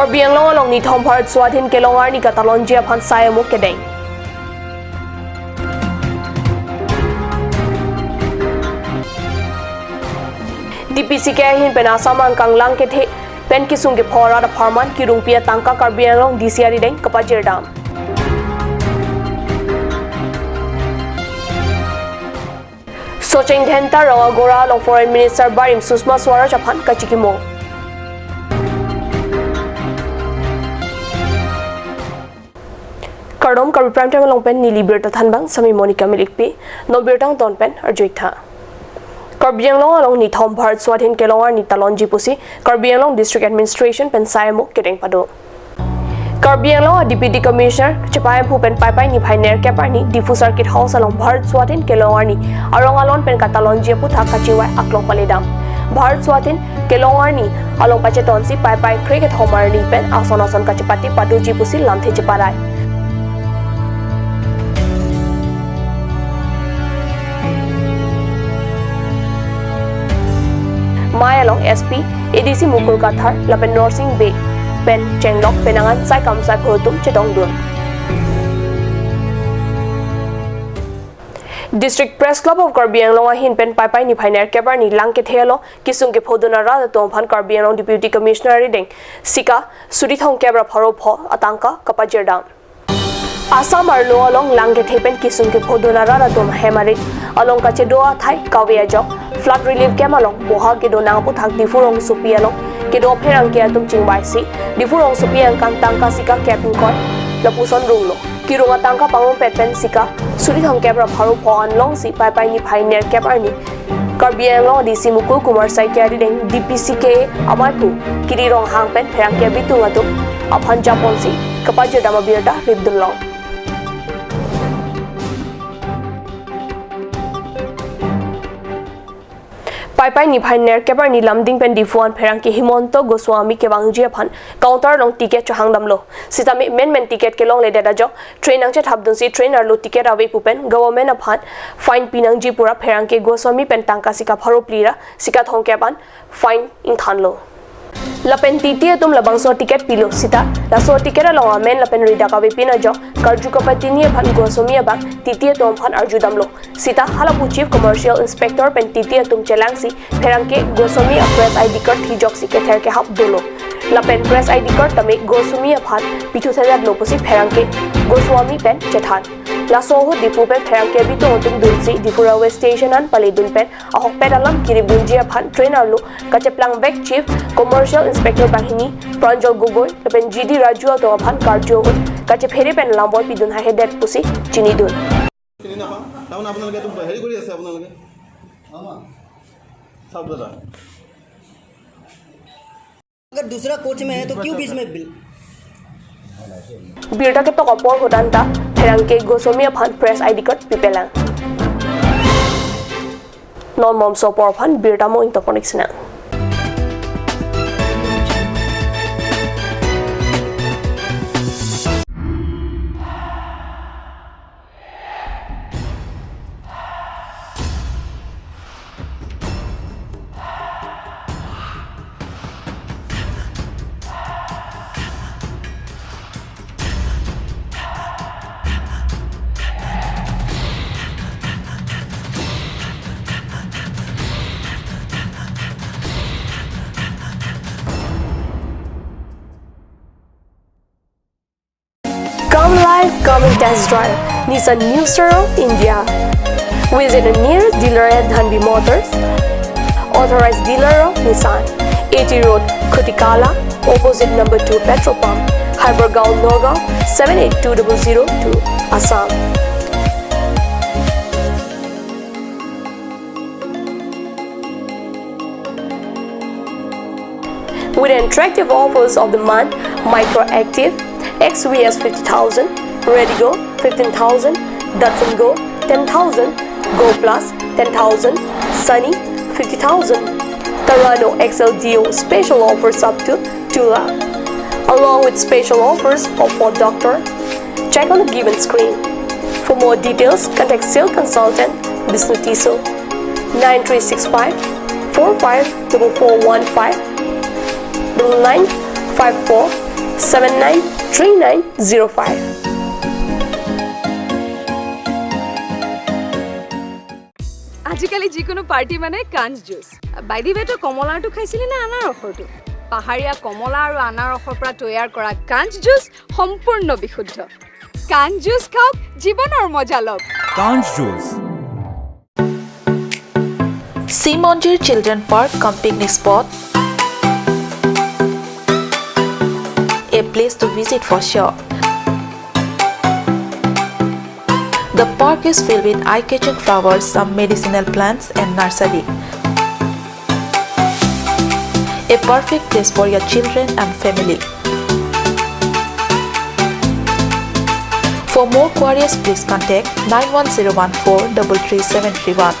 Karbi ang long along ni Tom Hart Swadhin Kelongar ni Katalonjia Phan Sayamo Kedeng. DPC Kahin Penasama ang Kanglang Kethe Pen Kisung ke Phora da Farman ki Rumpia Tangka Karbi ang long DCR Deng Kapajir Dam. Socheng Dhenta Rangagora long Foreign Minister Barim Susma Swaraj Aphan Kachikimo. Kardom Karbi Prime Time long pen ni Liberta Thanbang Sami Monica Milikpi no Birtang Ton pen Arjuitha. Karbi ang long along ni Tom Hart Swadhin Kelongar ni Talonji Pusi Karbi ang long District Administration pen Sayamo Kedeng Pado. Karbi ang long Deputy Commissioner Chapayam Pu pen Pai ni Pioneer Kepar ni Difu Circuit House along Hart Swadhin Kelongar ni Arong alon pen Katalonji Pu Thak Kachiwai Aklong Paledam. Bharat Swadhin Kelongar ni along Pacheton si Pai Cricket Homer ni pen Ason Kachipati Paduji Pusi Lamthe Chiparai. Maya along SP ADC Mukul Kathar Lapen Norsing Bay Pen Chenglok Penangan Sai Kamsai Photum Chetongdun. District Press Club of Karbi Anglong Ahin Pen Pai ni Pioneer Kebar ni Langket Helo Kisung ke Phodona Ra Tomphan Karbi Anglong Deputy Commissioner Rideng Sika Surithong Kebra Pharo Pho Atangka Kapajirdam. Assam Arlo along Langket Hepen Kisung ke Phodona Ra Tom Hemarit along Kachedoa Thai Kawea Jok Flood Relief Camp along Boha ke do nang puthak Difurong Supi along ke do pherang ke atum chingbai si Difurong Supi ang kantang kasika Captain Koi Lapuson Runglo Kirung atangka pangong petpen sika Surithong Kebra Pharo Pho Anlong si Pai ni Pioneer Cap Arni Karbi Anglong DC Mukul Kumar Sai Kyari Deng DPCK Amaipu Kirirong Hangpen pherang ke bitung atum Aphan Japon si Kapajidama Birda Ribdunlong. Pai ni Pioneer Kebar ni Lamding pen Difuan Pherang ke Himonto Goswami ke Wangji Phan counter long ticket cho hangdam lo sitami men ticket ke long le dada jo train ang chat habdun si trainer lo ticket awe pupen government aphan fine pinang ji pura Pherang ke Goswami pen tangka sika pharo plira sika thong ke ban fine in than lo Lapen titi atum labangso ticket pilo sita laso ticket along amen lapen rida ka pina jo karju kapatini phan Goswami abak titi atum phan arjudam lo sita halapu chief commercial inspector pen titi atum chelangsi Pherang ke Goswami a press ID card hijok si ke ther ke hap dolo lapen press ID card tame Goswami aphan pitu thajat lo pusi Pherang ke Goswami pen chethan laso ho dipu pen Pherang ke bitu otum dunsi dipu railway station an paledun pen ahok pedalam kiribunji aphan trainer lo kacheplang back chief commercial inspector bahini Pranjal Gogoi lapen GD Raju ato aphan karjo hon kache pheri pen lamboy pidun ha hedet pusi chinidun তাহলে আপনাদেরকে তো হেৰি কৰি আছে আপোনালোকে सब दादा अगर दूसरा कोच में है तो क्यों बीच में bill Birda ke to kapor hodanta Pherang ke Goswami aphan press ID card pipelang non mom so por aphan Birda mo intoponicsna. Come live, come and test drive Nissan New Star India. Visit a nearest dealer at Dhanbi Motors, authorized dealer of Nissan, 80 Road, Kutikala, opposite number 2 petrol pump, Hypergaon, Nagaon, 78200 Assam. With attractive offers of the month, Microactive XVS 50,000, Redigo 15,000, Datsun Go 10,000, Go Plus 10,000, Sunny 50,000. Tarano XLDO special offers up to 2 lakh. Along with special offers of Ford Doctor. Check on the given screen. For more details, contact sales consultant Bisnu Tiso 9365 454415 9954 793905. আজিকালি যিকোনো party মানে কাঞ্চ juice বাইদি বেটো কমলাটো খাইছিলি না আনাৰসৰটো পাহাৰীয়া কমলা আৰু আনাৰসৰ পৰা তৈয়াৰ কৰা কাঞ্চ জুচ সম্পূৰ্ণ বিশুদ্ধ কাঞ্চ জুচ খাওক জীৱনৰ মজা লওক Kanj Juice. Simonjir Children Park cum picnic spot. A place to visit for sure. The park is filled with eye-catching flowers, some medicinal plants and nursery. A perfect place for your children and family. For more queries, please contact 91014 33731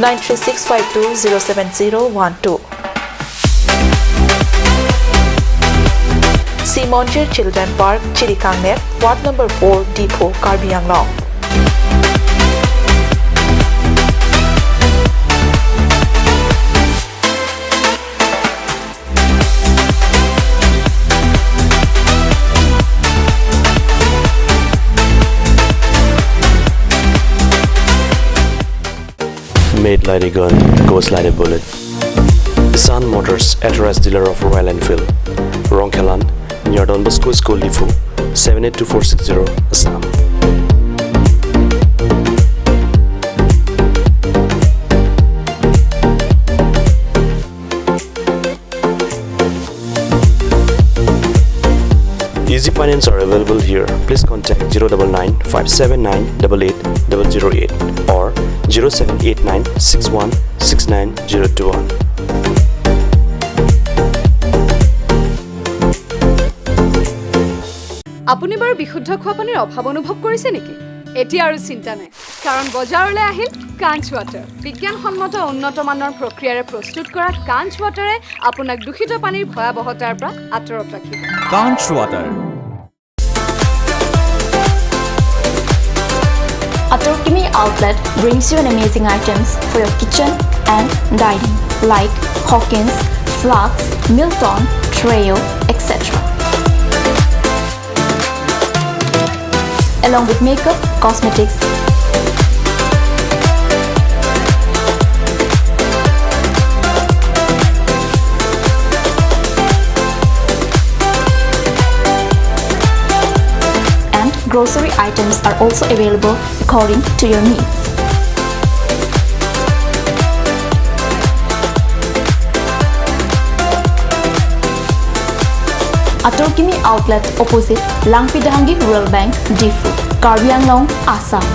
93652 07012. Simonjir Children Park, Chirikangnet, Ward number 4, Depot, Karbi Anglong. Made like a gun, goes like a bullet. Sun Motors, authorized dealer of Royal Enfield. Ronkelan, near Don Bosco School Depot, 782460, Assam. Easy finance are available here. Please contact 099 579 88008 or 0789 61 69021. আপুনি বাৰু বিশুদ্ধ খোৱা পানীৰ অভাৱ অনুভৱ কৰিছে নেকি এতিয়া আৰু চিন্তা নাই কাৰণ বজাৰলৈ আহিল কাঞ্চ ৱাটাৰ বিজ্ঞানসন্মত উন্নত মানৰ প্ৰক্ৰিয়াৰে প্ৰস্তুত কৰা কাঞ্চ ৱাটাৰে আপোনাক দূষিত পানীৰ ভয়াৱহতাৰ পৰা আঁতৰত ৰাখিব Kanj Water. Atorkimi outlet brings you an amazing items for your kitchen and dining like Hawkins, Flax, Milton, Treo, etc. Along with makeup, cosmetics, and grocery items are also available according to your needs. Atorkimi outlet opposite Langpidahangi Rural Bank, Difu, Karbi Anglong, Assam.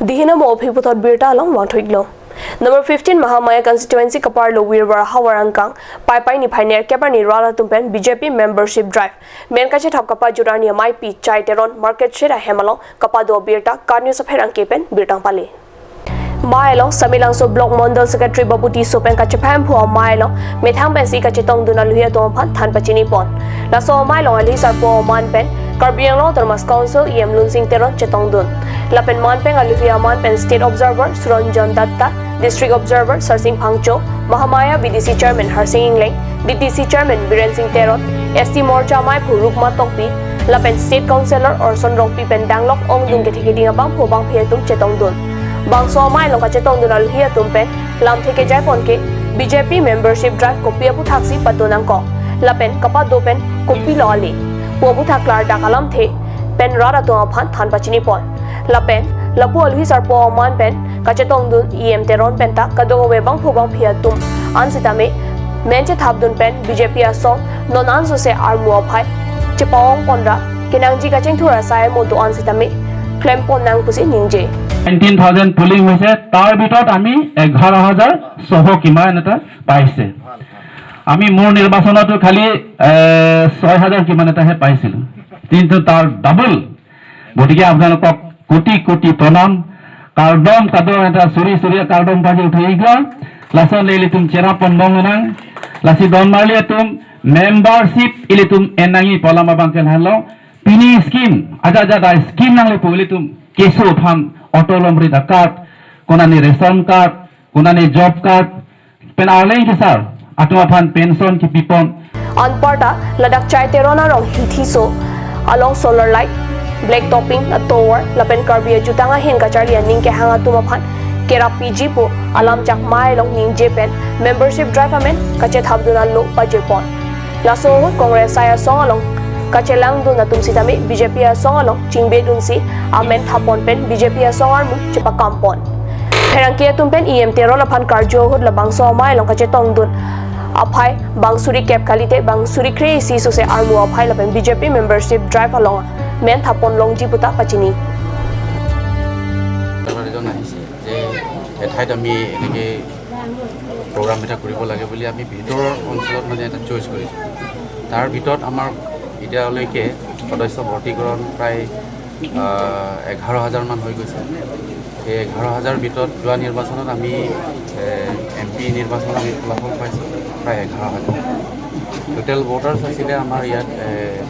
Dihina mo obhibutot birta along wangthoiglo. Number 15 Mahamaya constituency Kaparlo Wirwara Hawarangkang Pai ni Pioneer Keparni Rala Tumpen BJP membership drive Menkache Thap Kapa Jurani Mai Pi Chaiteron Market Shira Hemalo Kapado Birta Karnyo Sapherang Kepen Birtang Pali Mailo Samilangso Block Mondal Secretary Babuti Sopen Kachapam Phu Mailo Methang Pensi Kachetong Dunaluya Tomphan Than Pachini Pon Laso Mailo Ali Sarpo Man Pen Karbiang Law Thomas Council Yem Lunsing Teron Chetong Dun Lapen Manpeng Alivia Manpen State Observer Suranjan Datta District Observer Sarsing Phangcho Mahamaya BDC Chairman Harsing Ingleng DTC Chairman Biren Singh Teron ST Morcha Mai Purukma Tokpi Lapen State Councillor Orson Rongpi Pendanglok Ong Dun Ketikiding Abang Pobang Pietum Chetong Dun Bangso Mai Long Kachetong Dun Alhia Tumpen Lam Theke Jaipon Ke BJP membership drive Kopi Apu Thaksi Patunang Ko Lapen Kapat Dopen Kopi Loli Pobu Thaklar Dakalam The Pen Rara Tonga Phan Than Pachini Pon Lapen Lapu Alhi Sarpo Man Pen Kachetong Dun EM Teron Penta Kadogo Webang Pobang Piatum Ansitame Menche Thabdun Pen BJP Asong Non Anso Se Armu Ophai Chipawong Ponra Kinangji Kacheng Thura Sai Moto Ansitame Klempon Nang Pusi Ningje 19,000 pulling হৈছে তাৰ ভিতৰত আমি 11,600 কিমান এটা পাইছে আমি মোৰ নিৰ্বাচনতো খালি 6,000 কিমান এটাহে পাইছিল কিন্তু তাৰ ডাবল গতিকে আপোনালোকক কোটি কোটি প্ৰণাম কাৰ্ডম কাদো এটা চুৰি চুৰি কাৰ্ডম পাজি উঠাই গল লাসন লেলি তুম চেৰা পন্দংনাং লাসি দন মারলে তুম মেম্বারশিপ ইলি তুম এনাঙি পলামা বাংকেল হালো পিনি স্কিম আজা আজা দা স্কিম নাংলে পগলি তুম কেসো Pham Otol Omrita card, Konani ration card, Konani job card, pen arleng kisar, atuma pan pension ki pipon. Anparta ladak chai terona rong hithiso along solar light black topping a tower lapen Karbi jutanga hen kachari ning ke hanga tuma phan kera PG po alam chak mai long ning jepen membership drive amen kache thabduna lo pajepon laso congress saya song along kache lang dun na tumsi tami BJP a song along chingbe dun si amen thapon pen BJP a song armu chepa kampon herangke tumpen EM tero la phan karjo hud la bangso mai long kache tong dun aphai bangsuri cap kalite bangsuri kre si so se armu aphai la BJP membership drive along men thapon long jiputa pachini এজন আহিছে যে এঠাইত আমি এনেকৈ programme এটা কৰিব লাগে বুলি আমি ভিতৰৰ অঞ্চলত মানে এটা চইচ কৰিছোঁ তাৰ ভিতৰত আমাৰ এতিয়ালৈকে সদস্য ভৰ্তিকৰণ প্ৰায় 11,000 মান হৈ গৈছে এই 11,000 ভিতৰত যোৱা নিৰ্বাচনত আমি MP নিৰ্বাচনত আমি ফলাফল পাইছোঁ প্ৰায় 11,000 টোটেল ভোটাৰ্ছ আছিলে আমাৰ ইয়াত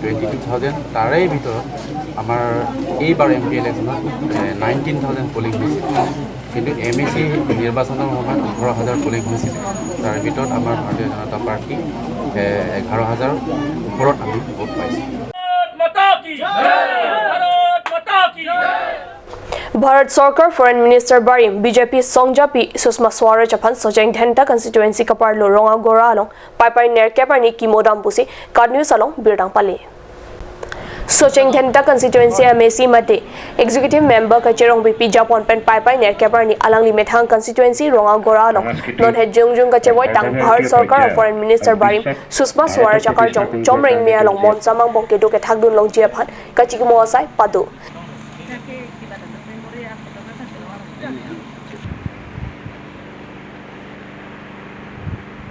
22,000 তাৰে ভিতৰত আমাৰ এইবাৰ MP ইলেকশ্যনত 19,000 পলিং হৈছিল কিন্তু MEC নিৰ্বাচনৰ সময়ত 18,000 পলিং হৈছিল তাৰ ভিতৰত আমাৰ ভাৰতীয় জনতা পাৰ্টি 11,000 ওপৰত আমি ভোট পাইছোঁ Bharat Sarkar Foreign Minister Barim BJP Songjapi Susma Swaraj aphan Sojeng Dhenta constituency kapar lo ronga gora along pai ner keparni kimodam pusi card news along birdang pale Sojeng Dhenta constituency MAC mate executive member kachirong BP Japon pen pai ner keparni alang limethang constituency ronga gora along non he jung kachewoi tang Bharat Sarkar Foreign Minister Barim Susma Swaraj akar jong chomring me along mon samang bongke do ke thakdun long jiaphan kachikimo asai padu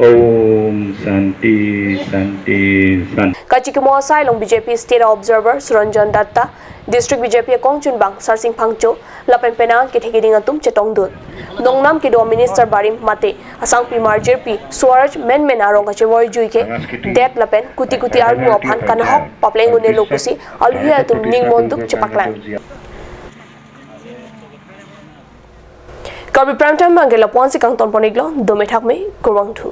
Om Santi Santi Santi. Kachikimo asai long BJP State Observer Suranjan Datta District BJP Kongchun Bang Sarsing Phangcho lapen penang ke thegiding atum chetong dun Dongnam ke do Minister Barim mate asang pi marjer pi Swaraj men arong ka chewoi juike det lapen kuti armu ophan kanhok papleng une lokusi alhia atum ning monduk chepaklang Karbi prime time bangela ponsi kang ton poniglo dome thakme korwang thu